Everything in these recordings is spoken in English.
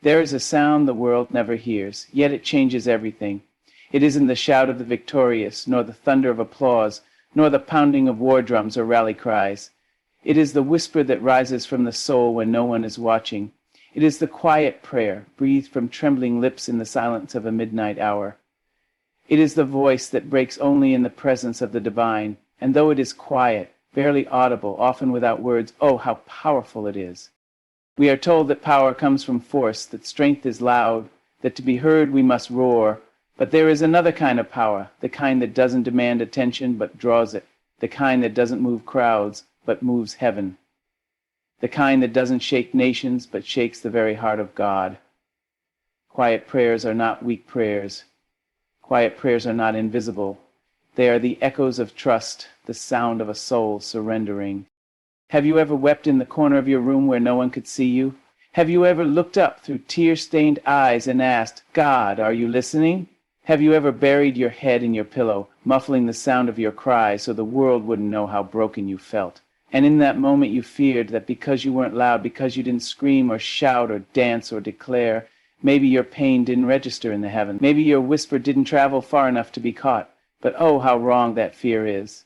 There is a sound the world never hears, yet it changes everything. It isn't the shout of the victorious, nor the thunder of applause, nor the pounding of war drums or rally cries. It is the whisper that rises from the soul when no one is watching. It is the quiet prayer, breathed from trembling lips in the silence of a midnight hour. It is the voice that breaks only in the presence of the divine, and though it is quiet, barely audible, often without words, oh, how powerful it is. We are told that power comes from force, that strength is loud, that to be heard we must roar. But there is another kind of power, the kind that doesn't demand attention but draws it, the kind that doesn't move crowds but moves heaven, the kind that doesn't shake nations but shakes the very heart of God. Quiet prayers are not weak prayers. Quiet prayers are not invisible. They are the echoes of trust, the sound of a soul surrendering. Have you ever wept in the corner of your room where no one could see you? Have you ever looked up through tear-stained eyes and asked, God, are you listening? Have you ever buried your head in your pillow, muffling the sound of your cry so the world wouldn't know how broken you felt? And in that moment you feared that because you weren't loud, because you didn't scream or shout or dance or declare, maybe your pain didn't register in the heavens. Maybe your whisper didn't travel far enough to be caught. But oh, how wrong that fear is.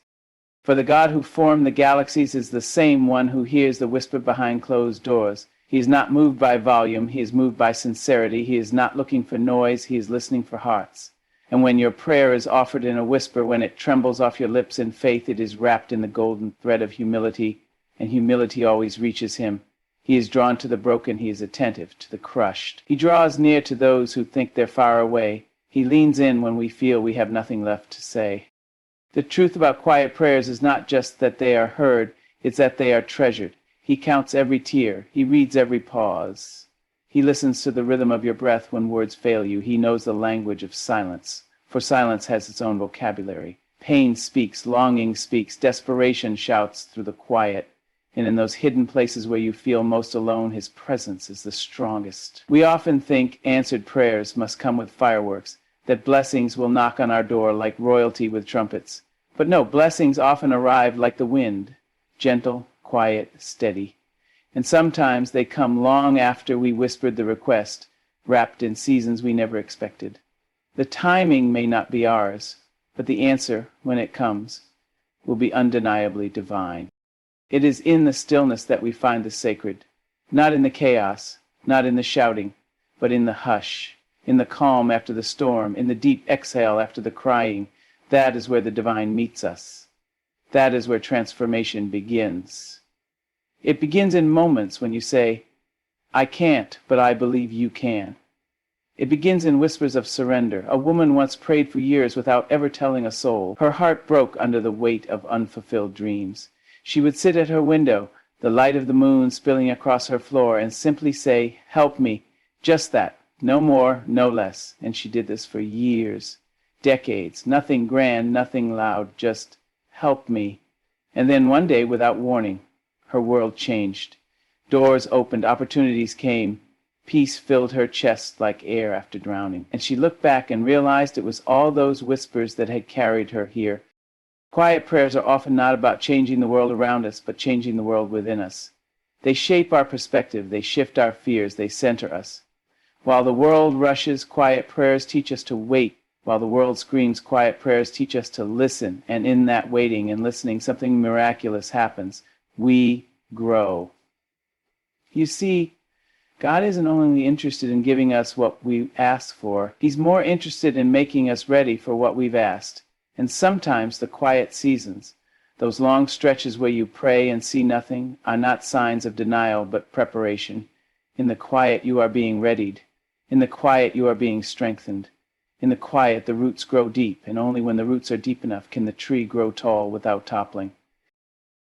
For the God who formed the galaxies is the same one who hears the whisper behind closed doors. He is not moved by volume, he is moved by sincerity. He is not looking for noise, he is listening for hearts. And when your prayer is offered in a whisper, when it trembles off your lips in faith, it is wrapped in the golden thread of humility, and humility always reaches him. He is drawn to the broken, he is attentive to the crushed. He draws near to those who think they're far away. He leans in when we feel we have nothing left to say. The truth about quiet prayers is not just that they are heard, it's that they are treasured. He counts every tear. He reads every pause. He listens to the rhythm of your breath when words fail you. He knows the language of silence, for silence has its own vocabulary. Pain speaks, longing speaks, desperation shouts through the quiet. And in those hidden places where you feel most alone, his presence is the strongest. We often think answered prayers must come with fireworks, that blessings will knock on our door like royalty with trumpets. But no, blessings often arrive like the wind, gentle, quiet, steady. And sometimes they come long after we whispered the request, wrapped in seasons we never expected. The timing may not be ours, but the answer, when it comes, will be undeniably divine. It is in the stillness that we find the sacred, not in the chaos, not in the shouting, but in the hush. In the calm after the storm, in the deep exhale after the crying. That is where the divine meets us. That is where transformation begins. It begins in moments when you say, I can't, but I believe you can. It begins in whispers of surrender. A woman once prayed for years without ever telling a soul. Her heart broke under the weight of unfulfilled dreams. She would sit at her window, the light of the moon spilling across her floor, and simply say, help me, just that. No more, no less. And she did this for years, decades. Nothing grand, nothing loud, just help me. And then one day, without warning, her world changed. Doors opened, opportunities came. Peace filled her chest like air after drowning. And she looked back and realized it was all those whispers that had carried her here. Quiet prayers are often not about changing the world around us, but changing the world within us. They shape our perspective, they shift our fears, they center us. While the world rushes, quiet prayers teach us to wait. While the world screams, quiet prayers teach us to listen. And in that waiting and listening, something miraculous happens. We grow. You see, God isn't only interested in giving us what we ask for. He's more interested in making us ready for what we've asked. And sometimes the quiet seasons, those long stretches where you pray and see nothing, are not signs of denial but preparation. In the quiet you are being readied. In the quiet you are being strengthened. In the quiet the roots grow deep, and only when the roots are deep enough can the tree grow tall without toppling.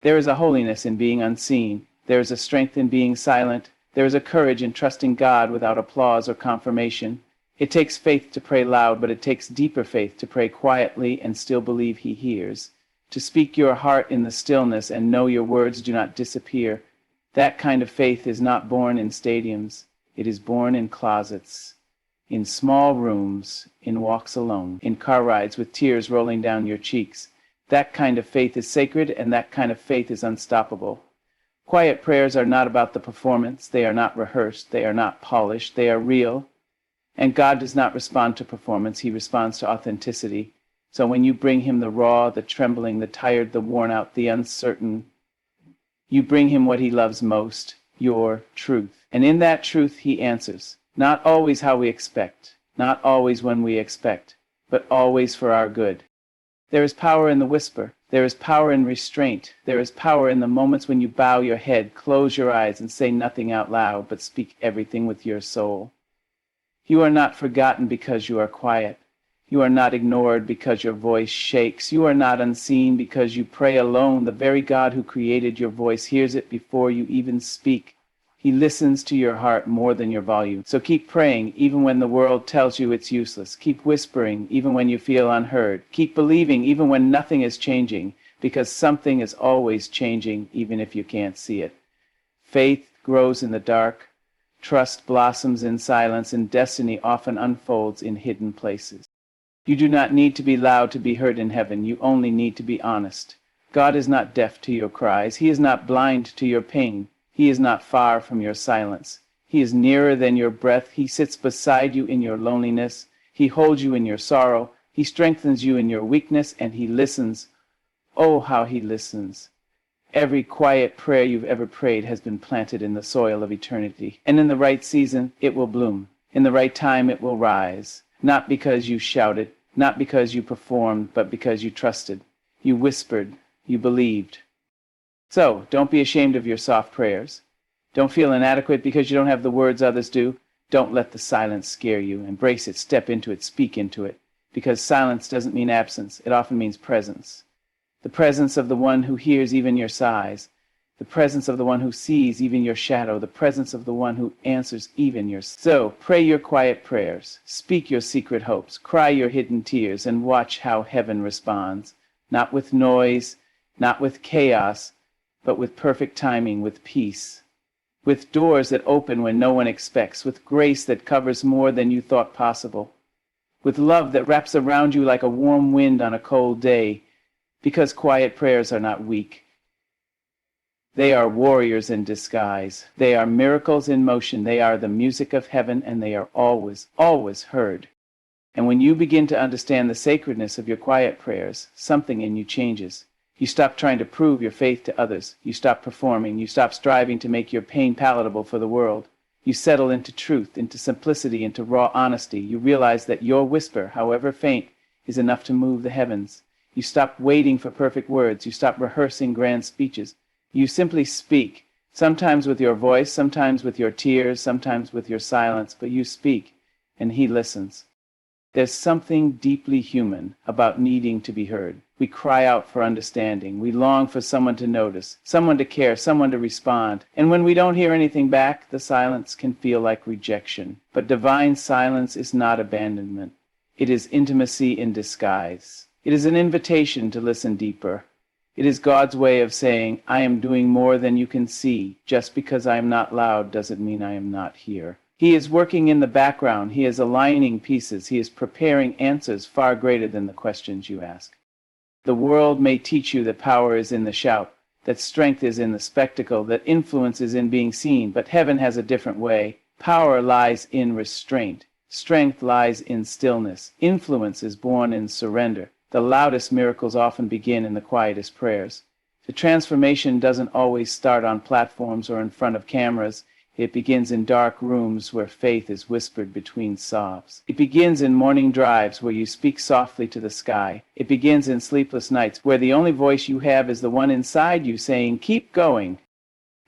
There is a holiness in being unseen. There is a strength in being silent. There is a courage in trusting God without applause or confirmation. It takes faith to pray loud, but it takes deeper faith to pray quietly and still believe he hears. To speak your heart in the stillness and know your words do not disappear. That kind of faith is not born in stadiums. It is born in closets, in small rooms, in walks alone, in car rides with tears rolling down your cheeks. That kind of faith is sacred, and that kind of faith is unstoppable. Quiet prayers are not about the performance. They are not rehearsed. They are not polished. They are real. And God does not respond to performance. He responds to authenticity. So when you bring him the raw, the trembling, the tired, the worn out, the uncertain, you bring him what he loves most, your truth. And in that truth he answers. Not always how we expect, not always when we expect, but always for our good. There is power in the whisper. There is power in restraint. There is power in the moments when you bow your head, close your eyes, and say nothing out loud, but speak everything with your soul. You are not forgotten because you are quiet. You are not ignored because your voice shakes. You are not unseen because you pray alone. The very God who created your voice hears it before you even speak. He listens to your heart more than your volume. So keep praying even when the world tells you it's useless. Keep whispering even when you feel unheard. Keep believing even when nothing is changing, because something is always changing even if you can't see it. Faith grows in the dark. Trust blossoms in silence, and destiny often unfolds in hidden places. You do not need to be loud to be heard in heaven. You only need to be honest. God is not deaf to your cries. He is not blind to your pain. He is not far from your silence. He is nearer than your breath. He sits beside you in your loneliness. He holds you in your sorrow. He strengthens you in your weakness, and he listens. Oh, how he listens. Every quiet prayer you've ever prayed has been planted in the soil of eternity. And in the right season, it will bloom. In the right time, it will rise. Not because you shouted, not because you performed, but because you trusted. You whispered, you believed. So, don't be ashamed of your soft prayers. Don't feel inadequate because you don't have the words others do. Don't let the silence scare you. Embrace it, step into it, speak into it. Because silence doesn't mean absence, it often means presence. The presence of the one who hears even your sighs. The presence of the one who sees even your shadow. The presence of the one who answers even your... So, pray your quiet prayers. Speak your secret hopes. Cry your hidden tears and watch how heaven responds. Not with noise, not with chaos, but with perfect timing, with peace. With doors that open when no one expects. With grace that covers more than you thought possible. With love that wraps around you like a warm wind on a cold day. Because quiet prayers are not weak. They are warriors in disguise. They are miracles in motion. They are the music of heaven, and they are always, always heard. And when you begin to understand the sacredness of your quiet prayers, something in you changes. You stop trying to prove your faith to others. You stop performing. You stop striving to make your pain palatable for the world. You settle into truth, into simplicity, into raw honesty. You realize that your whisper, however faint, is enough to move the heavens. You stop waiting for perfect words. You stop rehearsing grand speeches. You simply speak, sometimes with your voice, sometimes with your tears, sometimes with your silence, but you speak, and he listens. There's something deeply human about needing to be heard. We cry out for understanding. We long for someone to notice, someone to care, someone to respond. And when we don't hear anything back, the silence can feel like rejection. But divine silence is not abandonment. It is intimacy in disguise. It is an invitation to listen deeper. It is God's way of saying, I am doing more than you can see. Just because I am not loud doesn't mean I am not here. He is working in the background. He is aligning pieces. He is preparing answers far greater than the questions you ask. The world may teach you that power is in the shout, that strength is in the spectacle, that influence is in being seen, but heaven has a different way. Power lies in restraint. Strength lies in stillness. Influence is born in surrender. The loudest miracles often begin in the quietest prayers. The transformation doesn't always start on platforms or in front of cameras. It begins in dark rooms where faith is whispered between sobs. It begins in morning drives where you speak softly to the sky. It begins in sleepless nights where the only voice you have is the one inside you saying, keep going.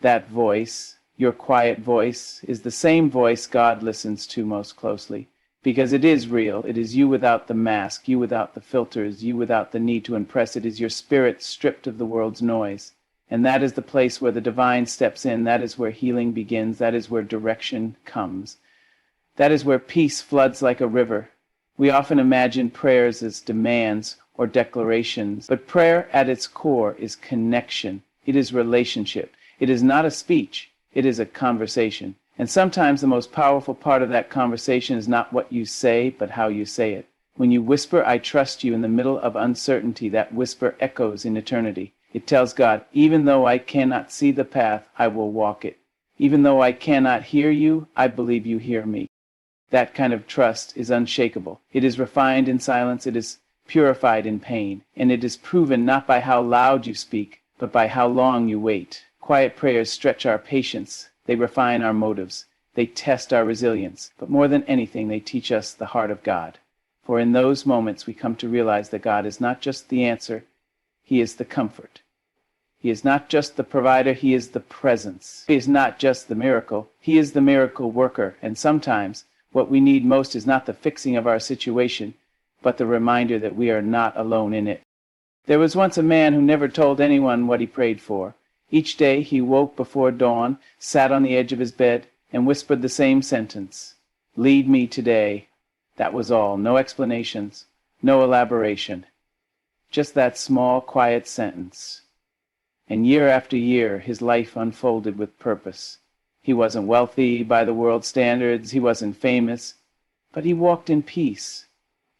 That voice, your quiet voice, is the same voice God listens to most closely. Because it is real. It is you without the mask, you without the filters, you without the need to impress. It is your spirit stripped of the world's noise. And that is the place where the divine steps in. That is where healing begins. That is where direction comes. That is where peace floods like a river. We often imagine prayers as demands or declarations, but prayer at its core is connection. It is relationship. It is not a speech. It is a conversation. And sometimes the most powerful part of that conversation is not what you say, but how you say it. When you whisper, I trust you in the middle of uncertainty, that whisper echoes in eternity. It tells God, even though I cannot see the path, I will walk it. Even though I cannot hear you, I believe you hear me. That kind of trust is unshakable. It is refined in silence, it is purified in pain, and it is proven not by how loud you speak, but by how long you wait. Quiet prayers stretch our patience, they refine our motives, they test our resilience, but more than anything they teach us the heart of God. For in those moments we come to realize that God is not just the answer, He is the comfort. He is not just the provider, He is the presence. He is not just the miracle, He is the miracle worker, and sometimes what we need most is not the fixing of our situation, but the reminder that we are not alone in it. There was once a man who never told anyone what he prayed for. Each day he woke before dawn, sat on the edge of his bed, and whispered the same sentence, "Lead me today." That was all. No explanations, no elaboration. Just that small, quiet sentence. And year after year, his life unfolded with purpose. He wasn't wealthy by the world's standards, he wasn't famous, but he walked in peace.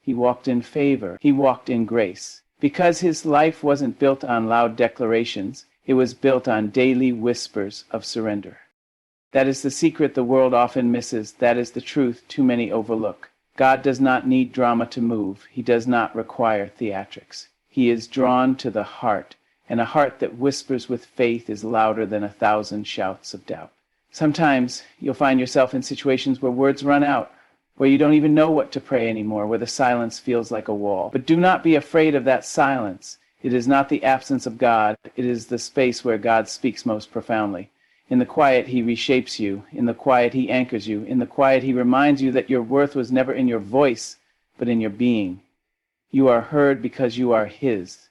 He walked in favor. He walked in grace. Because his life wasn't built on loud declarations, it was built on daily whispers of surrender. That is the secret the world often misses. That is the truth too many overlook. God does not need drama to move. He does not require theatrics. He is drawn to the heart, and a heart that whispers with faith is louder than 1,000 shouts of doubt. Sometimes you'll find yourself in situations where words run out, where you don't even know what to pray anymore, where the silence feels like a wall. But do not be afraid of that silence. It is not the absence of God. It is the space where God speaks most profoundly. In the quiet, He reshapes you. In the quiet, He anchors you. In the quiet, He reminds you that your worth was never in your voice, but in your being. You are heard because you are His.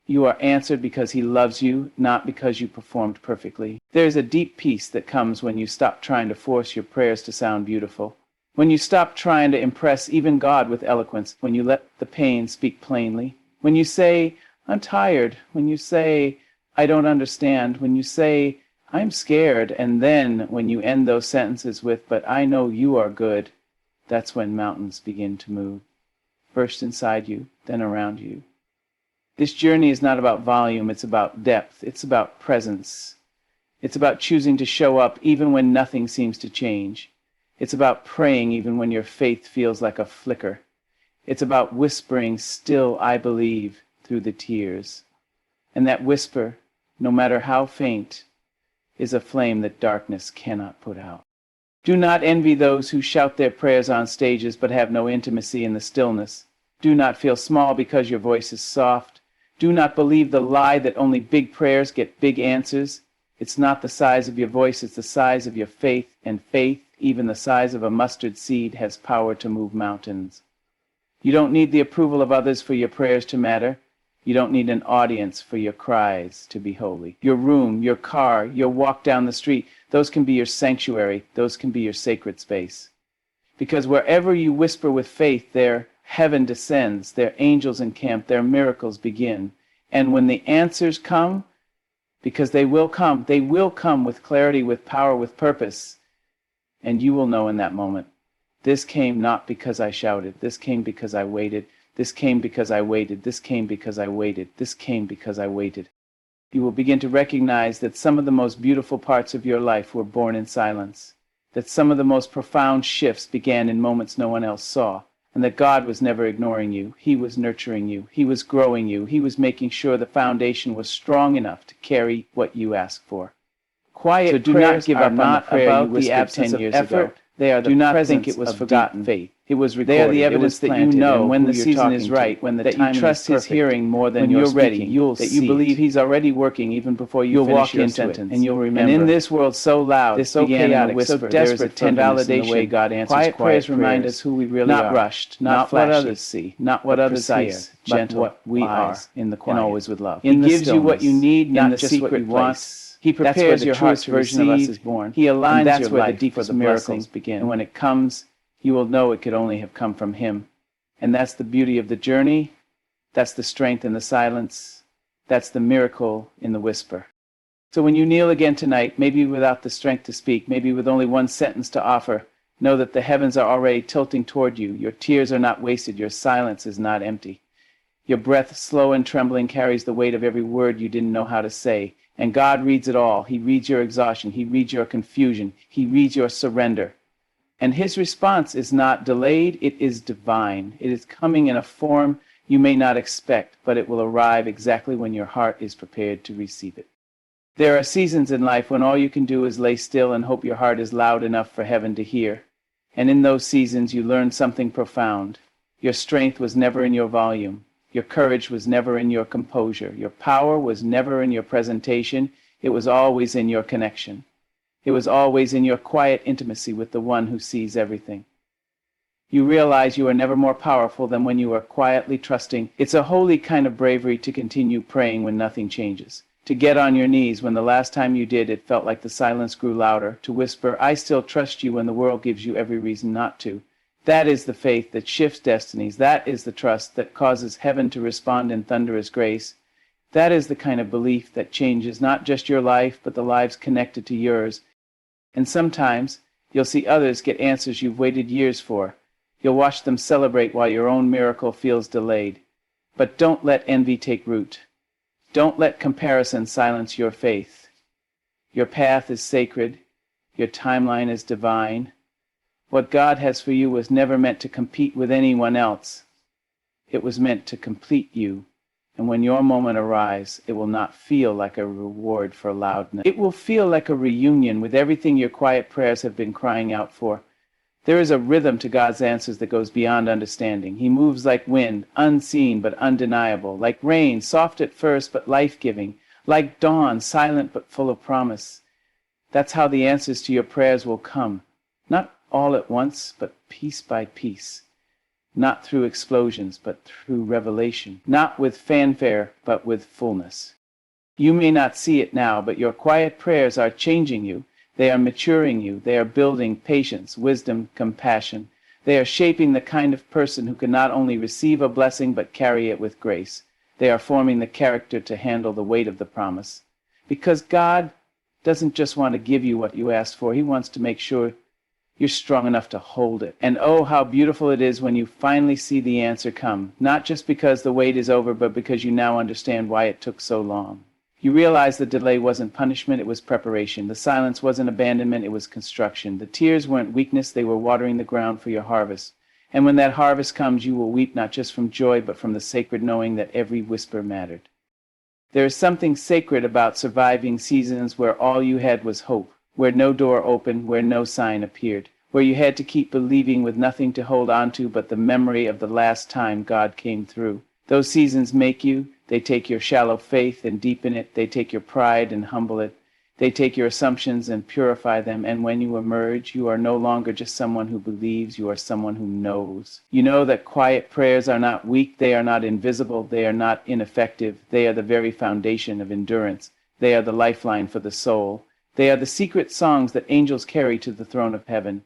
You are answered because He loves you, not because you performed perfectly. There is a deep peace that comes when you stop trying to force your prayers to sound beautiful. When you stop trying to impress even God with eloquence. When you let the pain speak plainly. When you say, "I'm tired." When you say, "I don't understand." When you say, "I'm scared," and then when you end those sentences with, "But I know you are good," that's when mountains begin to move. First inside you, then around you. This journey is not about volume, it's about depth, it's about presence. It's about choosing to show up even when nothing seems to change. It's about praying even when your faith feels like a flicker. It's about whispering, "Still I believe," through the tears. And that whisper, no matter how faint, is a flame that darkness cannot put out. Do not envy those who shout their prayers on stages but have no intimacy in the stillness. Do not feel small because your voice is soft. Do not believe the lie that only big prayers get big answers. It's not the size of your voice, it's the size of your faith, and faith, even the size of a mustard seed, has power to move mountains. You don't need the approval of others for your prayers to matter. You don't need an audience for your cries to be holy. Your room, your car, your walk down the street, those can be your sanctuary. Those can be your sacred space. Because wherever you whisper with faith, there heaven descends, there angels encamp, there miracles begin. And when the answers come, because they will come with clarity, with power, with purpose. And you will know in that moment, this came not because I shouted, this came because I waited. This came because I waited. This came because I waited. This came because I waited. You will begin to recognize that some of the most beautiful parts of your life were born in silence, that some of the most profound shifts began in moments no one else saw, and that God was never ignoring you. He was nurturing you. He was growing you. He was making sure the foundation was strong enough to carry what you asked for. Quiet So do prayers not give are up on the not prayer about you the whispered absence 10 of years effort. ago. They are the Do not presence think it was of forgotten. deep faith. It was recorded. They are the It evidence was that you planted, know and when who the you're season is talking right, to, when the that you timing trust is His perfect, hearing more than when you're you're ready, speaking, you'll that you see believe it. He's already working even before you You'll finish walk your into it, sentence. and you'll remember. And in this world so loud, This so began in a chaotic, so whisper. There is a desperate for tenderness in the way validation, God answers quiet prayers remind prayers. us who we really Not are. rushed, Not not what flashy, others see, not what but others precise, hear, but gentle, what we wise, are in the quiet. and always with love. He In the gives you what you stillness, need, in not the just what secret you want. place. He That's where prepares the your heart truest to version of us receive. is born. He And aligns that's your where the life deepest for the miracles blessing. begin. And when it comes, you will know it could only have come from Him. And that's the beauty of the journey. That's the strength in the silence. That's the miracle in the whisper. So when you kneel again tonight, maybe without the strength to speak, maybe with only one sentence to offer, know that the heavens are already tilting toward you. Your tears are not wasted. Your silence is not empty. Your breath, slow and trembling, carries the weight of every word you didn't know how to say. And God reads it all. He reads your exhaustion. He reads your confusion. He reads your surrender. And his response is not delayed, it is divine. It is coming in a form you may not expect, but it will arrive exactly when your heart is prepared to receive it. There are seasons in life when all you can do is lay still and hope your heart is loud enough for heaven to hear. And in those seasons you learn something profound. Your strength was never in your volume. Your courage was never in your composure. Your power was never in your presentation. It was always in your connection. It was always in your quiet intimacy with the one who sees everything. You realize you are never more powerful than when you are quietly trusting. It's a holy kind of bravery to continue praying when nothing changes. To get on your knees when the last time you did it felt like the silence grew louder. To whisper, "I still trust you," when the world gives you every reason not to. That is the faith that shifts destinies. That is the trust that causes heaven to respond in thunderous grace. That is the kind of belief that changes not just your life, but the lives connected to yours. And sometimes you'll see others get answers you've waited years for. You'll watch them celebrate while your own miracle feels delayed. But don't let envy take root. Don't let comparison silence your faith. Your path is sacred. Your timeline is divine. What God has for you was never meant to compete with anyone else. It was meant to complete you. And when your moment arrives, it will not feel like a reward for loudness. It will feel like a reunion with everything your quiet prayers have been crying out for. There is a rhythm to God's answers that goes beyond understanding. He moves like wind, unseen but undeniable, like rain, soft at first but life-giving, like dawn, silent but full of promise. That's how the answers to your prayers will come, not all at once, but piece by piece. Not through explosions, but through revelation. Not with fanfare, but with fullness. You may not see it now, but your quiet prayers are changing you. They are maturing you. They are building patience, wisdom, compassion. They are shaping the kind of person who can not only receive a blessing, but carry it with grace. They are forming the character to handle the weight of the promise. Because God doesn't just want to give you what you asked for. He wants to make sure you're strong enough to hold it. And oh, how beautiful it is when you finally see the answer come, not just because the wait is over, but because you now understand why it took so long. You realize the delay wasn't punishment, it was preparation. The silence wasn't abandonment, it was construction. The tears weren't weakness, they were watering the ground for your harvest. And when that harvest comes, you will weep not just from joy, but from the sacred knowing that every whisper mattered. There is something sacred about surviving seasons where all you had was hope, where no door opened, where no sign appeared, where you had to keep believing with nothing to hold on to but the memory of the last time God came through. Those seasons make you. They take your shallow faith and deepen it. They take your pride and humble it. They take your assumptions and purify them. And when you emerge, you are no longer just someone who believes. You are someone who knows. You know that quiet prayers are not weak. They are not invisible. They are not ineffective. They are the very foundation of endurance. They are the lifeline for the soul. They are the secret songs that angels carry to the throne of heaven.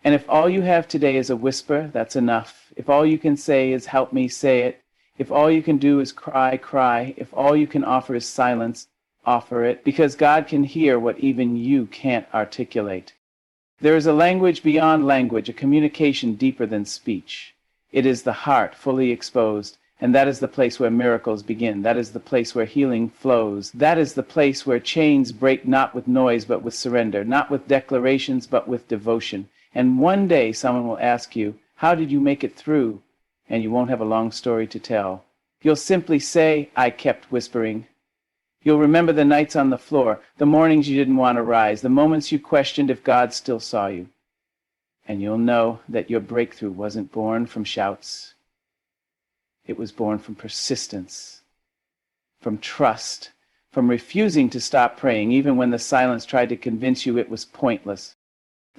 And if all you have today is a whisper, that's enough. If all you can say is help me say it, if all you can do is cry, cry. If all you can offer is silence, offer it, because God can hear what even you can't articulate. There is a language beyond language, a communication deeper than speech. It is the heart fully exposed, and that is the place where miracles begin. That is the place where healing flows. That is the place where chains break not with noise but with surrender, not with declarations but with devotion. And one day someone will ask you, how did you make it through? And you won't have a long story to tell. You'll simply say, I kept whispering. You'll remember the nights on the floor, the mornings you didn't want to rise, the moments you questioned if God still saw you. And you'll know that your breakthrough wasn't born from shouts. It was born from persistence, from trust, from refusing to stop praying, even when the silence tried to convince you it was pointless.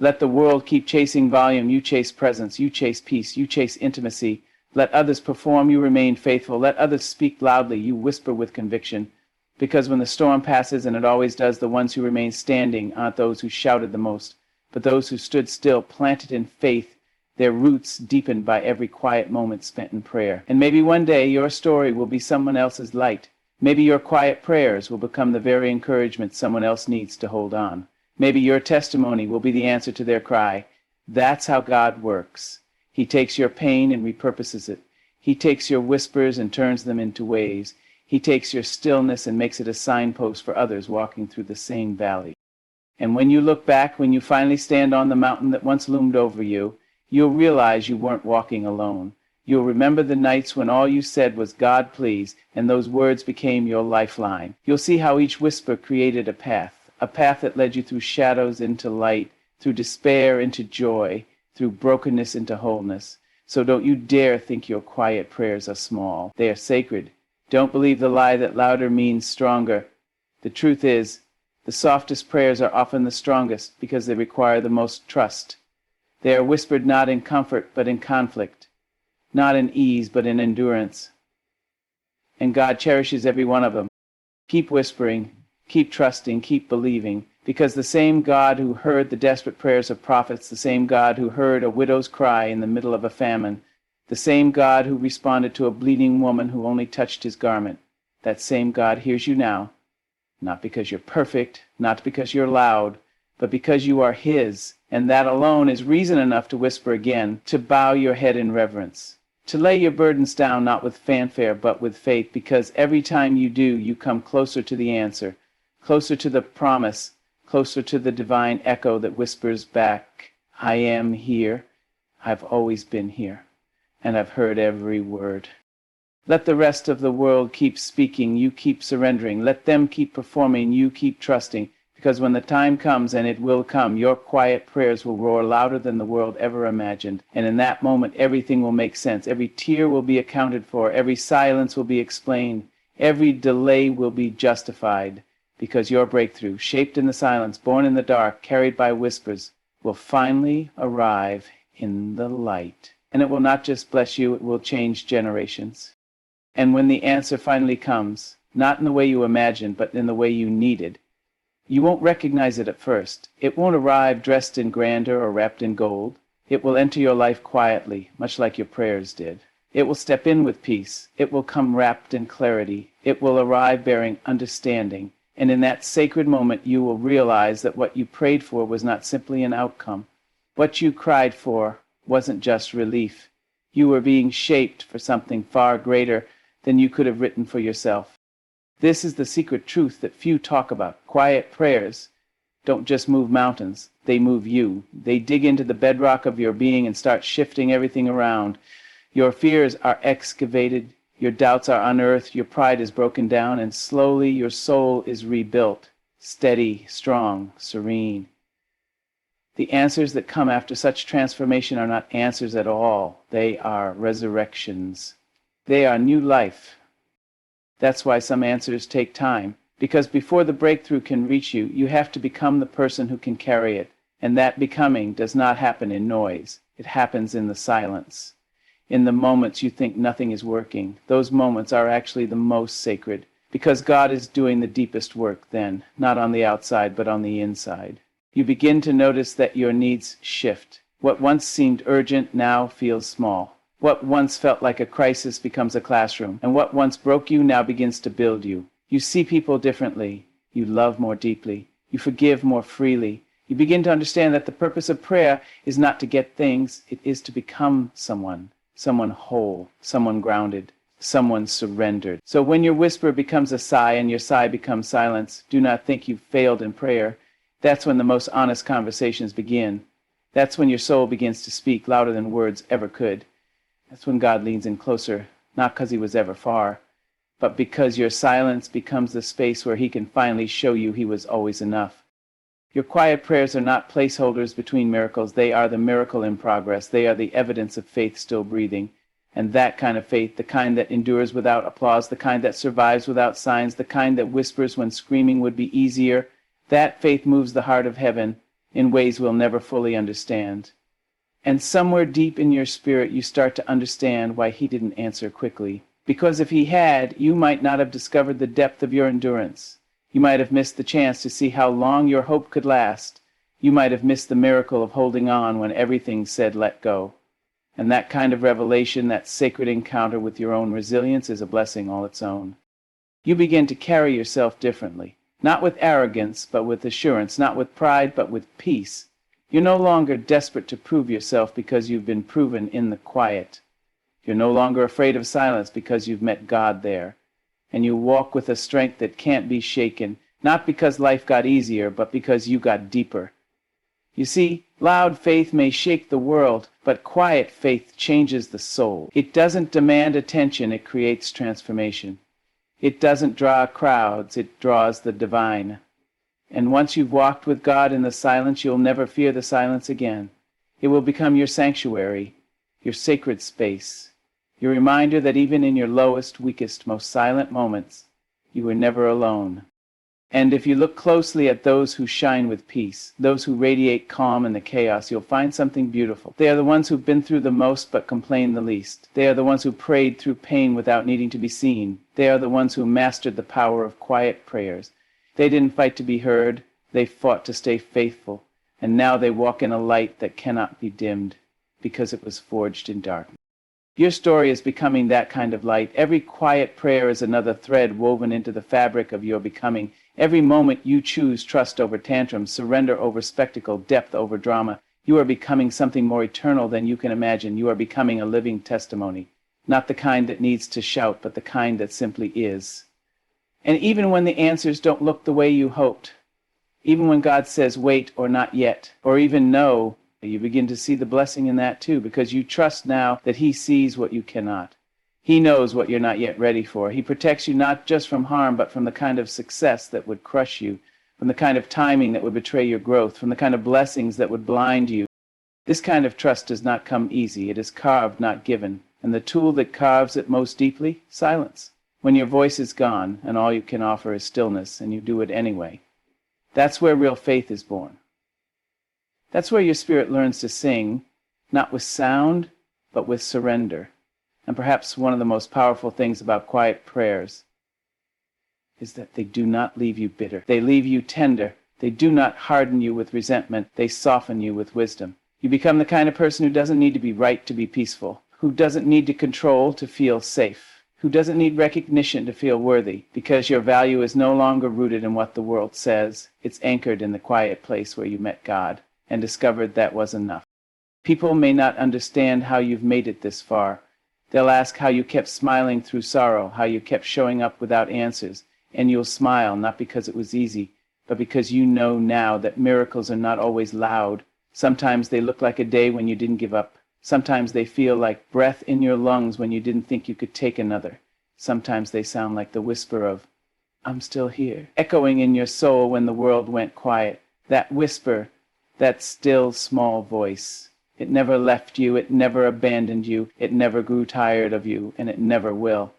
Let the world keep chasing volume. You chase presence. You chase peace. You chase intimacy. Let others perform. You remain faithful. Let others speak loudly. You whisper with conviction. Because when the storm passes, and it always does, the ones who remain standing aren't those who shouted the most, but those who stood still, planted in faith, their roots deepened by every quiet moment spent in prayer. And maybe one day your story will be someone else's light. Maybe your quiet prayers will become the very encouragement someone else needs to hold on. Maybe your testimony will be the answer to their cry. That's how God works. He takes your pain and repurposes it. He takes your whispers and turns them into waves. He takes your stillness and makes it a signpost for others walking through the same valley. And when you look back, when you finally stand on the mountain that once loomed over you, you'll realize you weren't walking alone. You'll remember the nights when all you said was, "God, please," and those words became your lifeline. You'll see how each whisper created a path that led you through shadows into light, through despair into joy, through brokenness into wholeness. So don't you dare think your quiet prayers are small. They are sacred. Don't believe the lie that louder means stronger. The truth is, the softest prayers are often the strongest because they require the most trust. They are whispered not in comfort but in conflict, not in ease but in endurance. And God cherishes every one of them. Keep whispering, keep trusting, keep believing, because the same God who heard the desperate prayers of prophets, the same God who heard a widow's cry in the middle of a famine, the same God who responded to a bleeding woman who only touched his garment, that same God hears you now, not because you're perfect, not because you're loud, but because you are his, and that alone is reason enough to whisper again, to bow your head in reverence, to lay your burdens down not with fanfare but with faith, because every time you do, you come closer to the answer, closer to the promise, closer to the divine echo that whispers back, "I am here, I've always been here, and I've heard every word." Let the rest of the world keep speaking, you keep surrendering. Let them keep performing, you keep trusting. Because when the time comes, and it will come, your quiet prayers will roar louder than the world ever imagined. And in that moment, everything will make sense. Every tear will be accounted for. Every silence will be explained. Every delay will be justified. Because your breakthrough, shaped in the silence, born in the dark, carried by whispers, will finally arrive in the light. And it will not just bless you, it will change generations. And when the answer finally comes, not in the way you imagined, but in the way you needed, you won't recognize it at first. It won't arrive dressed in grandeur or wrapped in gold. It will enter your life quietly, much like your prayers did. It will step in with peace. It will come wrapped in clarity. It will arrive bearing understanding. And in that sacred moment, you will realize that what you prayed for was not simply an outcome. What you cried for wasn't just relief. You were being shaped for something far greater than you could have written for yourself. This is the secret truth that few talk about. Quiet prayers don't just move mountains, they move you. They dig into the bedrock of your being and start shifting everything around. Your fears are excavated, your doubts are unearthed, your pride is broken down, and slowly your soul is rebuilt, steady, strong, serene. The answers that come after such transformation are not answers at all. They are resurrections. They are new life. That's why some answers take time, because before the breakthrough can reach you, you have to become the person who can carry it. And that becoming does not happen in noise. It happens in the silence. In the moments you think nothing is working, those moments are actually the most sacred, because God is doing the deepest work then, not on the outside but on the inside. You begin to notice that your needs shift. What once seemed urgent now feels small. What once felt like a crisis becomes a classroom, and what once broke you now begins to build you. You see people differently. You love more deeply. You forgive more freely. You begin to understand that the purpose of prayer is not to get things, it is to become someone whole, someone grounded, someone surrendered. So when your whisper becomes a sigh and your sigh becomes silence, do not think you've failed in prayer. That's when the most honest conversations begin. That's when your soul begins to speak louder than words ever could. That's when God leans in closer, not because he was ever far, but because your silence becomes the space where he can finally show you he was always enough. Your quiet prayers are not placeholders between miracles. They are the miracle in progress. They are the evidence of faith still breathing. And that kind of faith, the kind that endures without applause, the kind that survives without signs, the kind that whispers when screaming would be easier, that faith moves the heart of heaven in ways we'll never fully understand. And somewhere deep in your spirit, you start to understand why he didn't answer quickly. Because if he had, you might not have discovered the depth of your endurance. You might have missed the chance to see how long your hope could last. You might have missed the miracle of holding on when everything said let go. And that kind of revelation, that sacred encounter with your own resilience, is a blessing all its own. You begin to carry yourself differently. Not with arrogance, but with assurance. Not with pride, but with peace. You're no longer desperate to prove yourself because you've been proven in the quiet. You're no longer afraid of silence because you've met God there. And you walk with a strength that can't be shaken, not because life got easier, but because you got deeper. You see, loud faith may shake the world, but quiet faith changes the soul. It doesn't demand attention, it creates transformation. It doesn't draw crowds, it draws the divine. And once you've walked with God in the silence, you'll never fear the silence again. It will become your sanctuary, your sacred space, your reminder that even in your lowest, weakest, most silent moments, you were never alone. And if you look closely at those who shine with peace, those who radiate calm in the chaos, you'll find something beautiful. They are the ones who've been through the most but complain the least. They are the ones who prayed through pain without needing to be seen. They are the ones who mastered the power of quiet prayers. They didn't fight to be heard, they fought to stay faithful, and now they walk in a light that cannot be dimmed, because it was forged in darkness. Your story is becoming that kind of light. Every quiet prayer is another thread woven into the fabric of your becoming. Every moment you choose trust over tantrums, surrender over spectacle, depth over drama, you are becoming something more eternal than you can imagine. You are becoming a living testimony, not the kind that needs to shout, but the kind that simply is. And even when the answers don't look the way you hoped, even when God says wait or not yet, or even no, you begin to see the blessing in that too, because you trust now that He sees what you cannot. He knows what you're not yet ready for. He protects you not just from harm, but from the kind of success that would crush you, from the kind of timing that would betray your growth, from the kind of blessings that would blind you. This kind of trust does not come easy. It is carved, not given. And the tool that carves it most deeply? Silence. When your voice is gone, and all you can offer is stillness, and you do it anyway. That's where real faith is born. That's where your spirit learns to sing, not with sound, but with surrender. And perhaps one of the most powerful things about quiet prayers is that they do not leave you bitter. They leave you tender. They do not harden you with resentment. They soften you with wisdom. You become the kind of person who doesn't need to be right to be peaceful, who doesn't need to control to feel safe, who doesn't need recognition to feel worthy, because your value is no longer rooted in what the world says. It's anchored in the quiet place where you met God and discovered that was enough. People may not understand how you've made it this far. They'll ask how you kept smiling through sorrow, how you kept showing up without answers, and you'll smile not because it was easy, but because you know now that miracles are not always loud. Sometimes they look like a day when you didn't give up. Sometimes they feel like breath in your lungs when you didn't think you could take another. Sometimes they sound like the whisper of, "I'm still here," echoing in your soul when the world went quiet. That whisper, that still small voice. It never left you, it never abandoned you, it never grew tired of you, and it never will.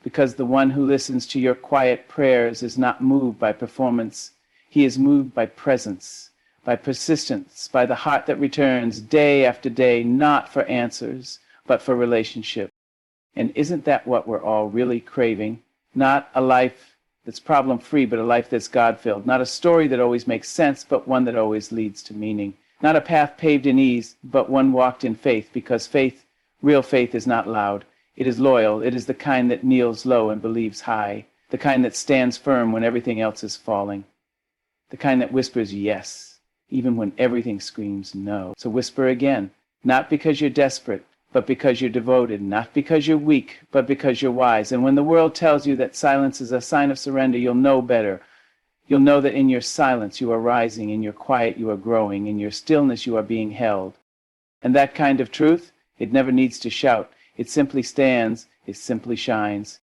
Because the one who listens to your quiet prayers is not moved by performance. He is moved by presence, by persistence, by the heart that returns day after day, not for answers, but for relationship. And isn't that what we're all really craving? Not a life that's problem-free, but a life that's God-filled. Not a story that always makes sense, but one that always leads to meaning. Not a path paved in ease, but one walked in faith, because faith, real faith, is not loud. It is loyal. It is the kind that kneels low and believes high, the kind that stands firm when everything else is falling, the kind that whispers yes, even when everything screams no. So whisper again, not because you're desperate, but because you're devoted, not because you're weak, but because you're wise. And when the world tells you that silence is a sign of surrender, you'll know better. You'll know that in your silence you are rising, in your quiet you are growing, in your stillness you are being held. And that kind of truth, it never needs to shout. It simply stands, it simply shines.